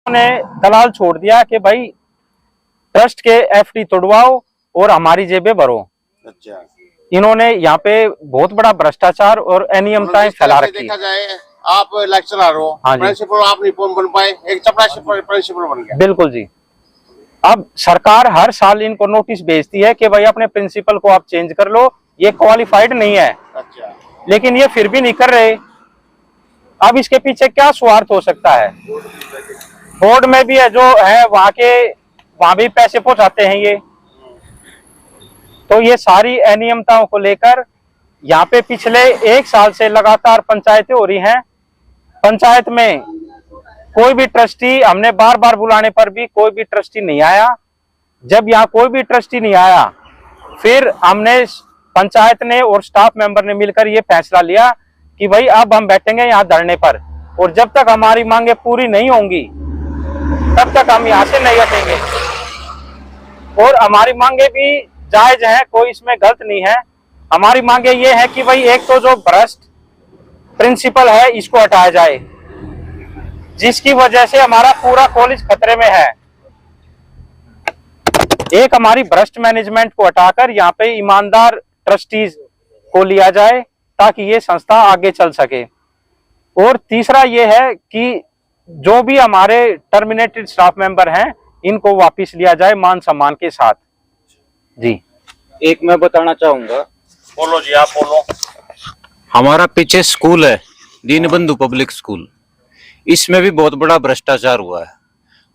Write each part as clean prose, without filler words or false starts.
ने दलाल छोड़ दिया कि भाई ट्रस्ट के एफडी तोड़वाओ और हमारी जेबें भरो। अच्छा, इन्होंने यहाँ पे बहुत बड़ा भ्रष्टाचार और अनियमितताएं फैला रखी। देखा जाए आप लेक्चरर हो, हाँ जी, प्रिंसिपल आप नहीं बन पाए, एक चपरासी प्रिंसिपल बन गया। बिल्कुल जी। अब सरकार हर साल इनको नोटिस भेजती है कि भाई अपने प्रिंसिपल को आप चेंज कर लो, ये क्वालिफाइड नहीं है। अच्छा, लेकिन ये फिर भी नहीं कर रहे। अब इसके पीछे क्या स्वार्थ हो सकता है? बोर्ड में भी है जो है वहां भी पैसे पहुंचाते हैं ये। तो ये सारी अनियमितताओं को लेकर यहाँ पे पिछले 1 साल से लगातार पंचायतें हो रही हैं। पंचायत में कोई भी ट्रस्टी, हमने बार बार बुलाने पर भी कोई भी ट्रस्टी नहीं आया। जब यहाँ कोई भी ट्रस्टी नहीं आया, फिर हमने पंचायत ने और स्टाफ मेंबर ने मिलकर ये फैसला लिया कि भाई अब हम बैठेंगे यहाँ धरने पर, और जब तक हमारी मांगे पूरी नहीं होंगी तब तक हम यहाँ से नहीं हटेंगे। और हमारी मांगे भी जायज है, कोई इसमें गलत नहीं है। हमारी मांगे ये है कि भाई एक तो जो भ्रष्ट प्रिंसिपल है इसको हटाया जाए, जिसकी वजह से हमारा पूरा कॉलेज खतरे में है। एक हमारी भ्रष्ट मैनेजमेंट को हटाकर यहाँ पे ईमानदार ट्रस्टीज को लिया जाए ताकि ये संस्था आगे चल सके। और तीसरा ये है कि जो भी हमारे टर्मिनेटेड स्टाफ मेंबर हैं इनको वापस लिया जाए मान सम्मान के साथ। जी, एक मैं बताना चाहूंगा। बोलो जी, आप बोलो। हमारा पीछे स्कूल है, दीनबंधु पब्लिक स्कूल, इसमें भी बहुत बड़ा भ्रष्टाचार हुआ है।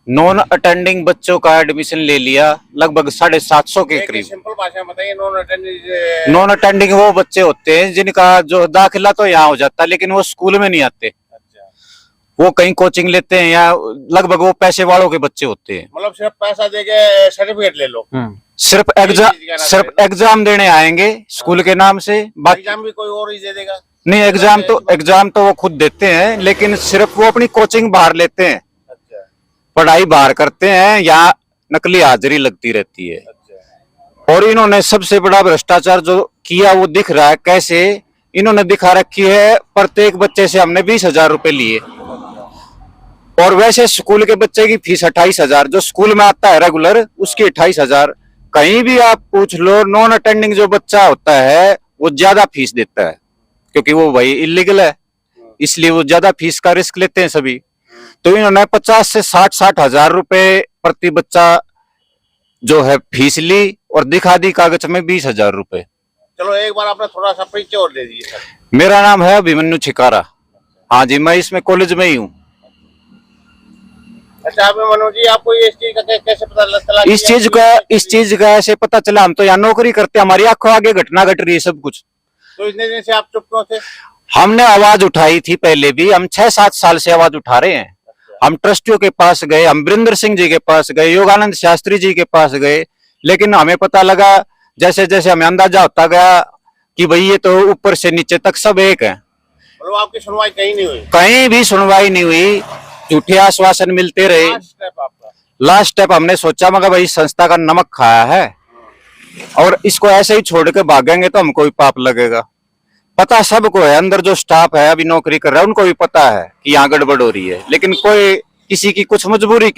नॉन अटेंडिंग बच्चों का एडमिशन ले लिया, लगभग 750 के करीब। सिंपल भाषा में बताइए, नॉन नॉन अटेंडिंग वो बच्चे होते हैं जिनका जो दाखिला तो यहाँ हो जाता है लेकिन वो स्कूल में नहीं आते। अच्छा, वो कहीं कोचिंग लेते हैं या लगभग वो पैसे वालों के बच्चे होते हैं। मतलब सिर्फ पैसा देके सर्टिफिकेट ले लो, सिर्फ एग्जाम देने आएंगे स्कूल के नाम से, बाकी एग्जाम भी कोई और ही दे देगा। नहीं, एग्जाम तो वो खुद देते हैं लेकिन सिर्फ वो अपनी कोचिंग बाहर लेते हैं। अच्छा, पढ़ाई बाहर करते हैं या नकली हाजिरी लगती रहती है। अच्छा, और इन्होंने सबसे बड़ा भ्रष्टाचार जो किया वो दिख रहा है। कैसे? इन्होंने दिखा रखी है प्रत्येक बच्चे से हमने 20,000 रुपए लिए, और वैसे स्कूल के बच्चे की फीस 28,000, जो स्कूल में आता है रेगुलर उसकी 28,000। कहीं भी आप पूछ लो, नॉन अटेंडिंग जो बच्चा होता है वो ज्यादा फीस देता है क्योंकि वो भाई इलीगल है, इसलिए वो ज्यादा फीस का रिस्क लेते हैं सभी। तो इन्होंने 50 से 60 हजार रुपए प्रति बच्चा जो है फीस ली और दिखा दी कागज में 20,000 रुपए। चलो एक बार आपने थोड़ा सा परिचय और दे दीजिए सर। मेरा नाम है अभिमन्यु छिकारा। हाँ जी, मैं इसमें कॉलेज में ही हूँ। अच्छा, मनोज जी, आपको ये इस चीज का कैसे पता चला? इस चीज का ऐसे पता चला, हम तो यहाँ नौकरी करते हैं, हमारी आंखों आगे घटना घट रही है सब कुछ। तो इतने दिन से आप चुप क्यों थे? हमने आवाज उठाई थी पहले भी, हम 6-7 साल से आवाज उठा रहे हैं। हम ट्रस्टियों के पास गए, हम वीरेंद्र सिंह जी के पास गए, योगानंद शास्त्री जी के पास गए, लेकिन हमें पता लगा जैसे जैसे हमें अंदाजा होता गया कि भाई ये तो ऊपर से नीचे तक सब एक है। मतलब आपकी सुनवाई कहीं नहीं हुई? कहीं भी सुनवाई नहीं हुई, झूठे आश्वासन मिलते रहे। लास्ट स्टेप हमने सोचा मगर भाई संस्था का नमक खाया है और इसको ऐसे ही छोड़ के भागेंगे तो हमको भी पाप लगेगा। पता सबको है, अंदर जो स्टाफ है अभी नौकरी कर रहा है उनको भी पता है कि यहाँ गड़बड़ हो रही है, लेकिन कोई किसी की कुछ मजबूरी,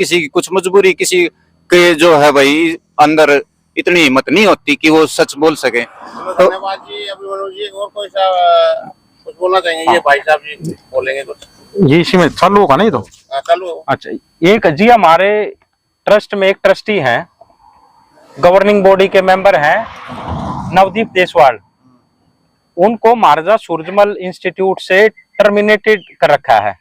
किसी के जो है भाई अंदर इतनी हिम्मत नहीं होती कि वो सच बोल सके। तो धन्यवाद जी, अभिमन्यु जी। और कोई सा कुछ बोलना चाहेंगे? ये भाई साहब जी बोलेंगे कुछ? ये इसी में चालू होगा नहीं तो? चालू। अच्छा, एक जी हमारे ट्रस्ट में एक ट्रस्टी हैं, गवर्निंग बॉडी के मेंबर हैं नवदीप देसवाल। उनको महाराजा सूरजमल इंस्टीट्यूट से टर्मिनेटेड कर रखा है,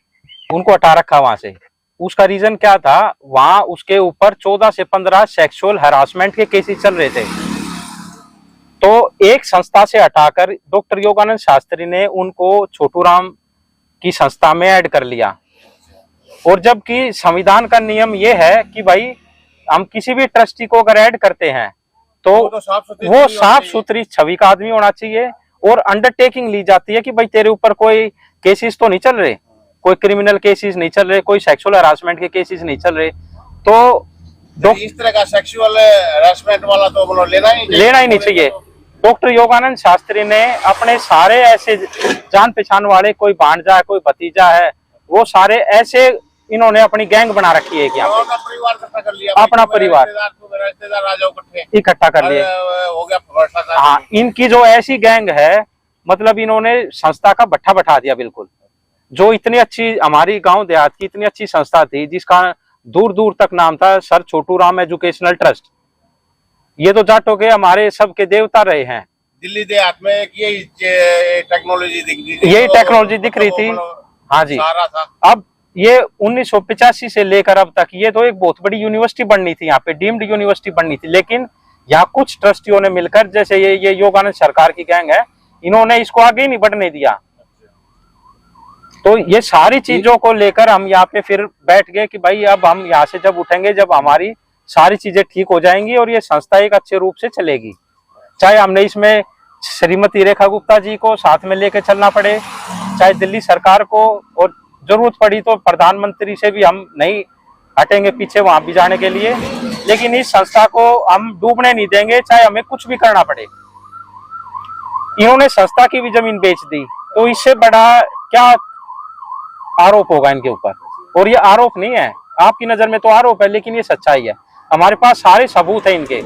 उनको हटा रखा वहां से। उसका रीजन क्या था? वहां उसके ऊपर 14 से 15 सेक्सुअल हरासमेंट के केसेस चल रहे थे। तो एक संस्था से हटाकर डॉक्टर योगानंद शास्त्री ने उनको छोटू राम की संस्था में ऐड कर लिया। और जबकि संविधान का नियम यह है कि भाई हम किसी भी ट्रस्टी को अगर ऐड करते हैं तो वो साफ सुथरी छवि का आदमी होना चाहिए, और अंडरटेकिंग ली जाती है कि भाई तेरे ऊपर कोई केसेस तो नहीं चल रहे, कोई क्रिमिनल केसेस नहीं चल रहे, कोई सेक्सुअल हरासमेंट के केसेस नहीं चल रहे। तो इस तरह का सेक्सुअल हरासमेंट वाला तो मतलब लेना ही नहीं चाहिए। डॉक्टर योगानंद शास्त्री ने अपने सारे ऐसे जान पहचान वाले, कोई भांजा है, कोई भतीजा है, वो सारे ऐसे इन्होंने अपनी गैंग बना रखी है एक यहाँ और पे, का परिवार इकट्ठा कर लिया, अपना परिवार। रिश्तेदार आ जाओ इकट्ठे, इकट्ठा कर लिए। हो गया भ्रष्टाचार। हाँ, इनकी जो ऐसी गैंग है, मतलब इन्होंने संस्था का भट्ठा बैठा दिया बिल्कुल। जो इतनी अच्छी हमारी गांव देहात की इतनी अच्छी संस्था थी, जिसका दूर दूर तक नाम था sir Chhotu Ram educational trust, ये तो जाटों के हमारे सबके देवता रहे हैं। दिल्ली देहात में एक यही टेक्नोलॉजी दिख रही थी, यही टेक्नोलॉजी दिख रही थी। हाँ जी। सारा था। अब ये 1985 से लेकर अब तक ये तो एक बहुत बड़ी यूनिवर्सिटी बननी थी, यहाँ पे डीम्ड यूनिवर्सिटी बननी थी, लेकिन यहाँ कुछ ट्रस्टियों ने मिलकर, जैसे ये योगानंद सरकार की गैंग है, इन्होंने इसको आगे ही नहीं बढ़ने दिया। तो ये सारी चीजों को लेकर हम यहाँ पे फिर बैठ गए कि भाई अब हम यहाँ से जब उठेंगे, जब हमारी सारी चीजें ठीक हो जाएंगी और ये संस्था एक अच्छे रूप से चलेगी, चाहे हमने इसमें श्रीमती रेखा गुप्ता जी को साथ में लेके चलना पड़े, चाहे दिल्ली सरकार को, और जरूरत पड़ी तो प्रधानमंत्री से भी हम नहीं हटेंगे पीछे वहां भी जाने के लिए, लेकिन इस संस्था को हम डूबने नहीं देंगे, चाहे हमें कुछ भी करना पड़े। इन्होंने संस्था की भी जमीन बेच दी, तो इससे बड़ा क्या आरोप होगा इनके ऊपर? और ये आरोप नहीं है, आपकी नजर में तो आरोप है, लेकिन ये सच्चाई है। हमारे पास सारे सबूत है इनके।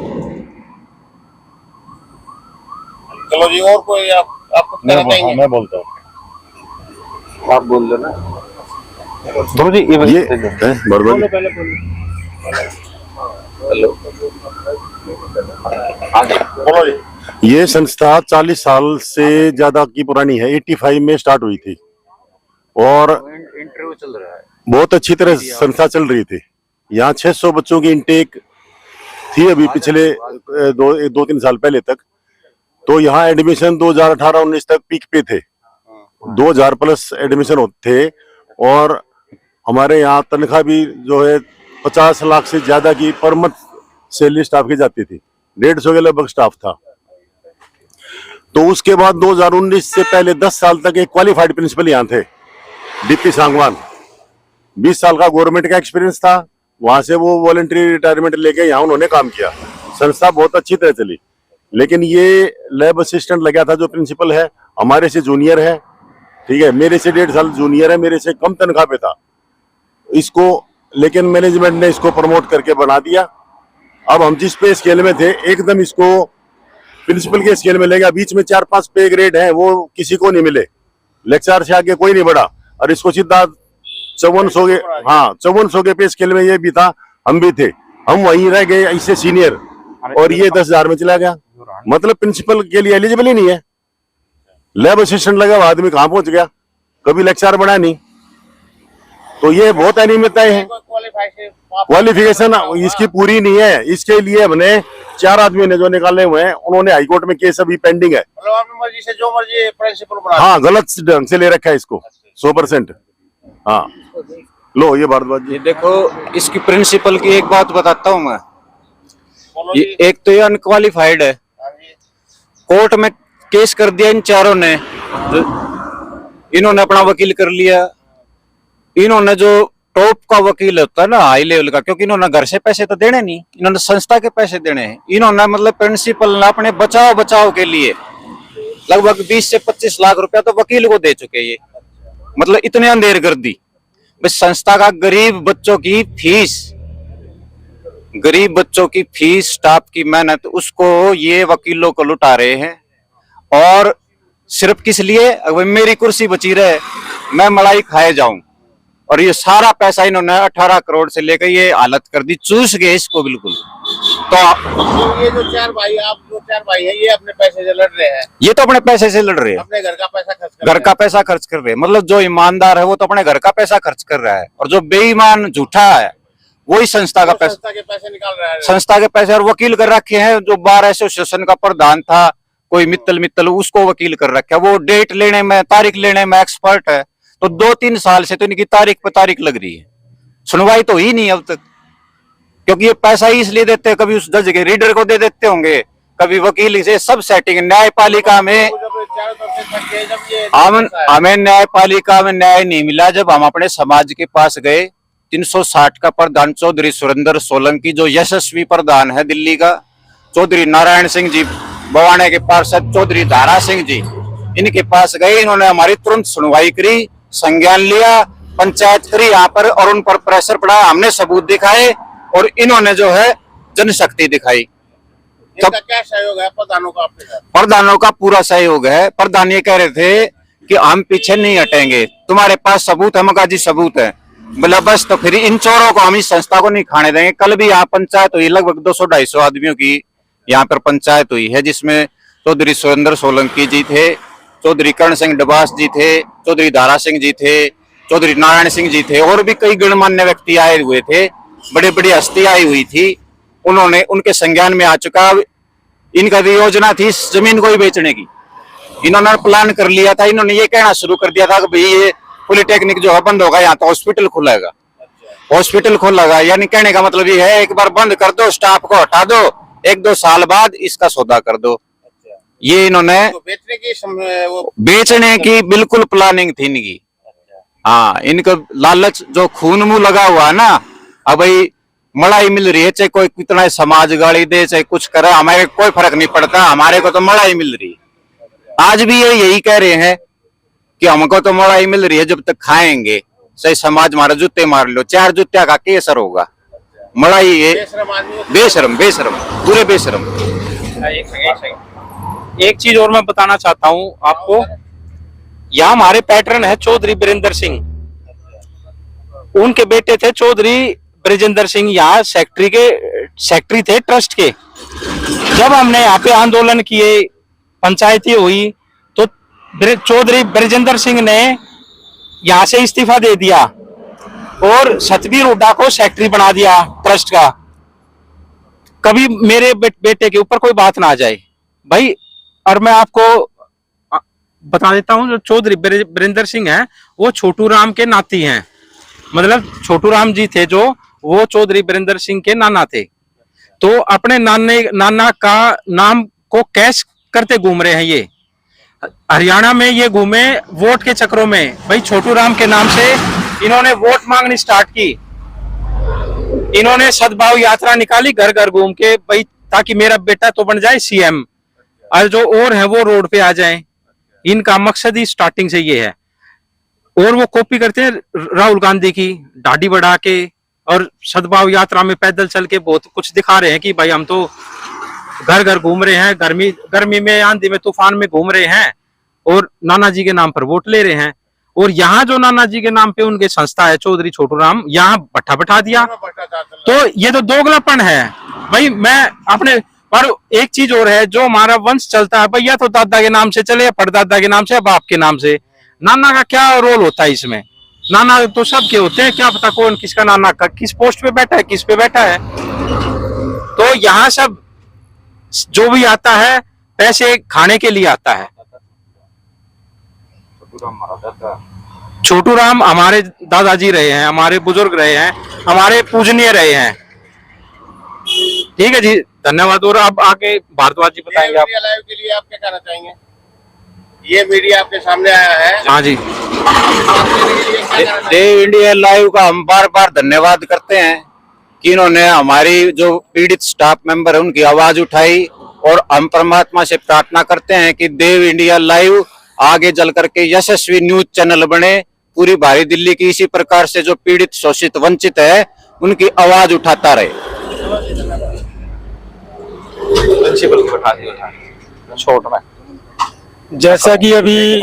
चलो जी, और कोई आप कुछ कहना चाहेंगे? मैं बोलता हूँ, आप बोल दो ना। गुरु जी ये बराबर बोलो जी। ये संस्था 40 साल से ज्यादा की पुरानी है, 85 में स्टार्ट हुई थी और इंटरव्यू चल रहा है। बहुत अच्छी तरह संस्था चल रही थी। यहाँ 600 बच्चों की इनटेक थी अभी पिछले 2-3 साल पहले तक। तो यहाँ एडमिशन 2018-19 तक पीक पे थे, 2000 प्लस एडमिशन होते थे और हमारे यहाँ तनख्वाह भी जो है 50 लाख से ज्यादा की पर मंथ सैलरी स्टाफ की जाती थी, 150 के लगभग स्टाफ था। तो उसके बाद 2019 से पहले 10 साल तक एक क्वालिफाइड प्रिंसिपल यहाँ थे, डीपी सांगवान। 20 साल का गवर्नमेंट का एक्सपीरियंस था, वहां से वो वॉलंटरी रिटायरमेंट लेके यहाँ उन्होंने काम किया। संस्था बहुत अच्छी तरह चली। लेकिन ये लैब असिस्टेंट लगा था जो प्रिंसिपल है, हमारे से जूनियर है, ठीक है, मेरे से 1.5 साल जूनियर है, मेरे से कम तनख्वाह पे था इसको, लेकिन मैनेजमेंट ने इसको प्रमोट करके बना दिया। अब हम जिस पे स्केल में थे एकदम इसको प्रिंसिपल के स्केल में ले गया। बीच में 4-5 पे ग्रेड हैं, वो किसी को नहीं मिले, लेक्चर से आगे कोई नहीं बढ़ा, और इसको सीधा 5400 के पे स्केल में ये भी था, हम भी थे, हम वहीं रह गए इससे सीनियर, और ये 10,000 में चला गया। मतलब प्रिंसिपल के लिए एलिजिबल ही नहीं है। लैब असिस्टेंट लगा हुआ आदमी कहां पहुंच गया, कभी लेक्चर बना नहीं। तो ये बहुत अनियमितताएं हैं। क्वालिफिकेशन इसकी पूरी नहीं है। इसके लिए हमने 4 आदमी ने जो निकाले हुए हैं, उन्होंने हाईकोर्ट में केस अभी पेंडिंग है। मतलब अपनी मर्जी से जो मर्जी प्रिंसिपल बना। हाँ, गलत ढंग से ले रखा है इसको 100%। हाँ, लो ये भारद्वाज जी। ये देखो, इसकी प्रिंसिपल की एक बात बताता हूँ मैं। बोलो ये जी। एक तो ये अनक्वालिफाइड है, हाँ जी। कोर्ट में केस कर दिया इन चारों ने, इन्होंने अपना वकील कर लिया। इन्होंने जो टॉप का वकील होता है ना, हाई लेवल का, क्योंकि इन्होंने घर से पैसे तो देने नहीं, इन्होंने संस्था के पैसे देने हैं। इन्होंने मतलब प्रिंसिपल ने अपने बचाव के लिए लगभग 20 से 25 लाख रुपया तो वकील को दे चुके। ये मतलब इतने अंधेर कर दी। बस संस्था का गरीब बच्चों की फीस, स्टाफ की मेहनत, उसको ये वकीलों को लुटा रहे हैं। और सिर्फ किस लिए? अगर मेरी कुर्सी बची रहे, मैं मलाई खाए जाऊं। और ये सारा पैसा इन्होंने 18 करोड़ से लेकर ये हालत कर दी, चूस गए इसको बिल्कुल। तो ये जो 4 भाई, आप जो 4 भाई हैं, ये अपने पैसे से लड़ रहे हैं, ये तो अपने पैसे से लड़ रहे हैं, अपने घर का पैसा खर्च कर घर का पैसा खर्च कर रहे हैं। मतलब जो ईमानदार है वो तो अपने घर का पैसा खर्च कर रहा है, और जो बेईमान झूठा है वही संस्था का पैसा, संस्था के पैसे निकाल रहा है। संस्था के पैसे। और वकील कर रखे हैं, जो बार एसोसिएशन का प्रधान था कोई मित्तल, उसको वकील कर रखा है। वो डेट लेने में, तारीख लेने में एक्सपर्ट है। तो 2-3 साल से तो इनकी तारीख पे तारीख लग रही है, सुनवाई तो ही नहीं अब तक। क्योंकि ये पैसा ही इसलिए देते हैं, कभी उस जज के रीडर को दे देते होंगे, कभी वकील से, सब सेटिंग। न्यायपालिका में हमें न्यायपालिका में न्याय नहीं मिला। जब हम अपने समाज के पास गए, 360 का प्रधान चौधरी सुरेंद्र सोलंकी, जो यशस्वी प्रधान है दिल्ली का, चौधरी नारायण सिंह जी, बवाने के पार्षद चौधरी दारा सिंह जी, इनके पास गए। इन्होंने हमारी तुरंत सुनवाई करी, संज्ञान लिया, पंचायत करी यहाँ पर और उन पर प्रेशर पड़ा, हमने सबूत दिखाए और इन्होंने जो है जनशक्ति दिखाई। इनका क्या सहयोग है प्रधानों का आपके साथ? प्रधानों का पूरा सहयोग है। प्रधान ये कह रहे थे कि हम पीछे नहीं हटेंगे, तुम्हारे पास सबूत है? मगा जी सबूत है। बोला बस तो फिर इन चोरों को हम इस संस्था को नहीं खाने देंगे। कल भी यहाँ पंचायत हुई, लगभग 200-250 आदमियों की यहाँ पर पंचायत हुई है, जिसमें चौधरी सुरेंद्र सोलंकी जी थे, चौधरी कर्ण सिंह डबास जी थे, चौधरी दारा सिंह जी थे, चौधरी नारायण सिंह जी थे और भी कई गणमान्य व्यक्ति आए हुए थे, बड़े बड़ी हस्ती आई हुई थी। उन्होंने उनके संज्ञान में आ चुका। इनका भी योजना थी इस जमीन को ही बेचने की। इन्होंने प्लान कर लिया था। इन्होंने ये कहना शुरू कर दिया था कि भाई ये पॉलिटेक्निक जो है बंद होगा, यहाँ तो हॉस्पिटल खुलेगा, हॉस्पिटल खोलेगा। यानी कहने का मतलब ये है एक बार बंद कर दो, स्टाफ को हटा दो, 1-2 साल बाद इसका सौदा कर दो। ये इन्होंने तो बेचने की बिल्कुल प्लानिंग थी इनकी। हाँ, इनका लालच जो खून मुंह लगा हुआ है ना, अब भाई मलाई मिल रही है, चाहे कोई कितना समाज गाली दे, चाहे कुछ करे, हमारे कोई फर्क नहीं पड़ता, हमारे को तो मलाई मिल रही है। आज भी ये यही कह रहे हैं कि हमको तो मलाई मिल रही है, जब तक खाएंगे चाहे समाज मारा जूते मार लो, 4 जूतिया का केसर होगा। मलाई ये बेशरम बेशरम पूरे बेशरम। एक चीज और मैं बताना चाहता हूँ आपको, यहाँ हमारे पैटर्न है चौधरी वीरेंद्र सिंह, उनके बेटे थे चौधरी ब्रजेंद्र सिंह, यहाँ सेक्रेटरी थे ट्रस्ट के। जब हमने यहाँ पे आंदोलन किए, पंचायती हुई, तो चौधरी ब्रजेंद्र सिंह ने यहाँ से इस्तीफा दे दिया और सतबीर हुड्डा को सेक्रेटरी बना दिया ट्रस्ट का। कभी मेरे बेटे के ऊपर कोई बात ना आ जाए भाई। और मैं आपको बता देता हूँ, जो चौधरी वीरेंद्र सिंह है वो छोटू राम के नाती हैं। मतलब छोटू राम जी थे जो, वो चौधरी वीरेंद्र सिंह के नाना थे। तो अपने नाना का नाम को कैश करते घूम रहे हैं ये। हरियाणा में ये घूमे वोट के चक्रों में, भाई छोटू राम के नाम से इन्होंने वोट मांगनी स्टार्ट की। इन्होंने सद्भाव यात्रा निकाली घर घर घूम के, भाई ताकि मेरा बेटा तो बन जाए सीएम और जो और है वो रोड पे आ जाए। इनका मकसद ही स्टार्टिंग से ये है। और वो कॉपी करते हैं राहुल गांधी की, दाढ़ी बढ़ा के और सद्भाव यात्रा में पैदल चल के बहुत कुछ दिखा रहे हैं कि भाई हम तो घर घर घूम रहे हैं, गर्मी में, आंधी में, तूफान में घूम रहे हैं और नाना जी के नाम पर वोट ले रहे हैं। और यहाँ जो नाना जी के नाम पे उनके संस्था है चौधरी छोटू राम, यहाँ भट्ठा बैठा दिया। तो ये तो दोगलापन है भाई। मैं अपने पर एक चीज और है, जो हमारा वंश चलता है भैया, तो दादा के नाम से चले या परदादा के नाम से या बाप के नाम से। नाना का क्या रोल होता है इसमें? नाना तो सबके होते हैं, क्या पता कौन किसका नाना का किस पोस्ट पे बैठा है, किस पे बैठा है। तो यहाँ सब जो भी आता है पैसे खाने के लिए आता है। छोटू राम हमारे दादाजी रहे हैं, हमारे बुजुर्ग रहे हैं, हमारे पूजनीय रहे हैं। ठीक है जी, धन्यवाद। और अब आगे भारद्वाज जी बताएंगे। आप लाइव के लिए आप क्या कहना चाहेंगे? ये मीडिया आपके सामने आया है। हाँ जी, देव इंडिया लाइव का हम बार बार धन्यवाद करते हैं कि इन्होंने हमारी जो पीड़ित स्टाफ मेंबर है उनकी आवाज उठाई। और हम परमात्मा से प्रार्थना करते हैं कि देव इंडिया लाइव आगे चल करके यशस्वी न्यूज चैनल बने, पूरी भारी दिल्ली की इसी प्रकार से जो पीड़ित, शोषित, वंचित है उनकी आवाज उठाता रहे। जैसा कि अभी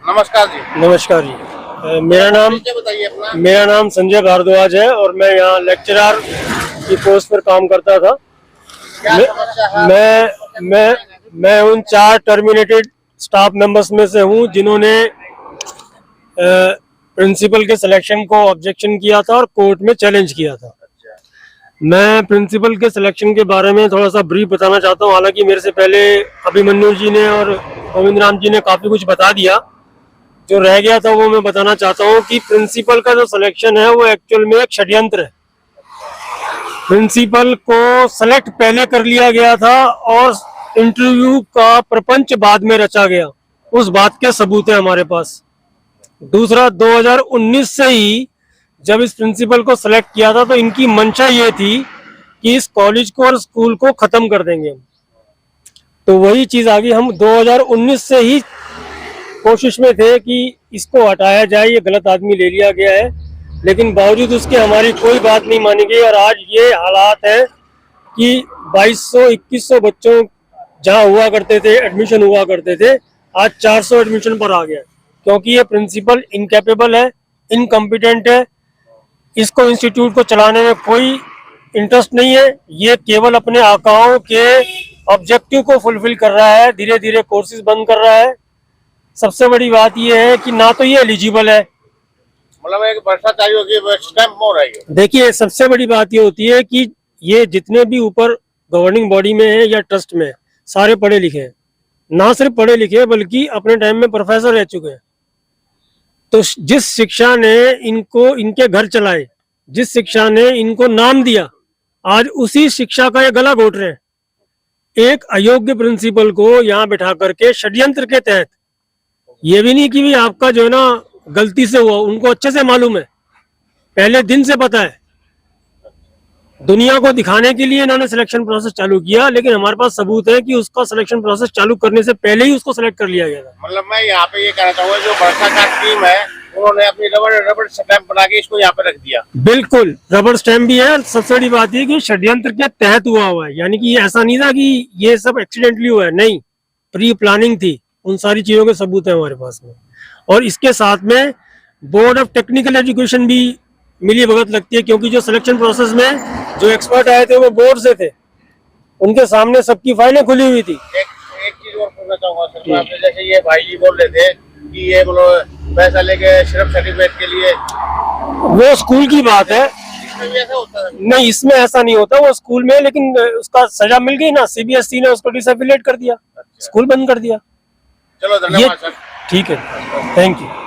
नमस्कार जी। नमस्कार जी, बताइए अपना। मेरा नाम संजय भारद्वाज है और मैं यहाँ लेक्चरर की पोस्ट पर काम करता था। क्या समस्या है? मैं उन 4 टर्मिनेटेड स्टाफ मेंबर्स में से हूँ जिन्होंने प्रिंसिपल के सिलेक्शन को ऑब्जेक्शन किया था और कोर्ट में चैलेंज किया था। मैं प्रिंसिपल के सिलेक्शन के बारे में थोड़ा सा ब्रीफ बताना चाहता हूँ। हालांकि मेरे से पहले अभिमन्यु जी ने और गोविंद राम जी ने काफी कुछ बता दिया, जो रह गया था वो मैं बताना चाहता हूँ कि प्रिंसिपल का जो सिलेक्शन है वो एक्चुअल में एक षड्यंत्र है। प्रिंसिपल को सेलेक्ट पहले कर लिया गया था और इंटरव्यू का प्रपंच बाद में रचा गया, उस बात के सबूत है हमारे पास। दूसरा, 2019 से ही जब इस प्रिंसिपल को सेलेक्ट किया था तो इनकी मंशा ये थी कि इस कॉलेज को और स्कूल को खत्म कर देंगे। तो वही चीज आ गई, हम 2019 से ही कोशिश में थे कि इसको हटाया जाए, ये गलत आदमी ले लिया गया है, लेकिन बावजूद उसके हमारी कोई बात नहीं मानी गई। और आज ये हालात है कि 2200-2100 बच्चों जहाँ हुआ करते थे, एडमिशन हुआ करते थे, आज 400 एडमिशन पर आ गया, क्योंकि ये प्रिंसिपल इनकैपेबल है, इनकम्पिटेंट है। इसको इंस्टीट्यूट को चलाने में कोई इंटरेस्ट नहीं है, ये केवल अपने आकाओं के ऑब्जेक्टिव को फुलफिल कर रहा है, धीरे धीरे कोर्सेज बंद कर रहा है। सबसे बड़ी बात ये है कि ना तो ये एलिजिबल है। मतलब एक भ्रष्टाचारी होगी, स्टैम्प मोड़ है ये। देखिए, सबसे बड़ी बात ये होती है कि ये जितने भी ऊपर गवर्निंग बॉडी में है या ट्रस्ट में है, सारे पढ़े लिखे हैं, ना सिर्फ पढ़े लिखे बल्कि अपने टाइम में प्रोफेसर रह चुके हैं। तो जिस शिक्षा ने इनको इनके घर चलाए, जिस शिक्षा ने इनको नाम दिया, आज उसी शिक्षा का ये गला घोट रहे हैं। एक अयोग्य प्रिंसिपल को यहाँ बिठा करके षड्यंत्र के तहत, ये भी नहीं कि भी आपका जो है ना गलती से हुआ, उनको अच्छे से मालूम है, पहले दिन से पता है। दुनिया को दिखाने के लिए इन्होंने सिलेक्शन प्रोसेस चालू किया, लेकिन हमारे पास सबूत है कि उसका सिलेक्शन प्रोसेस चालू करने से पहले ही उसको सिलेक्ट कर लिया गया था। मतलब मैं यहाँ पे ये कहना चाहूंगा, जो भ्रष्टाचार टीम है उन्होंने अपनी रबड़ स्टैम्प बना के इसको यहाँ पे रख दिया। बिल्कुल रबड़ स्टैम्प भी है। सबसे बड़ी बात ये कि षड्यंत्र के तहत हुआ हुआ है, यानी कि ये ऐसा नहीं था कि ये सब एक्सीडेंटली हुआ है, नहीं, प्री प्लानिंग थी। उन सारी चीजों के सबूत है हमारे पास में। और इसके साथ में बोर्ड ऑफ टेक्निकल एजुकेशन भी मिली भगत लगती है, क्योंकि जो सिलेक्शन प्रोसेस में जो एक्सपर्ट आए थे वो बोर्ड से थे, उनके सामने सबकी फाइलें खुली हुई थी। एक चीज और पूछना चाहूंगा सर, आपने जैसे ये भाई जी बोल रहे थे कि ये मतलब पैसा लेके सिर्फ सर्टिफिकेट के लिए, वो स्कूल की बात है, इसमें भी ऐसा होता है? नहीं इसमें ऐसा नहीं होता, वो स्कूल में, लेकिन उसका सजा मिल गई ना, सीबीएसई ने उसको डिसएफिलिएट कर दिया, स्कूल बंद कर दिया। चलो धन्यवाद सर। ठीक है, थैंक यू।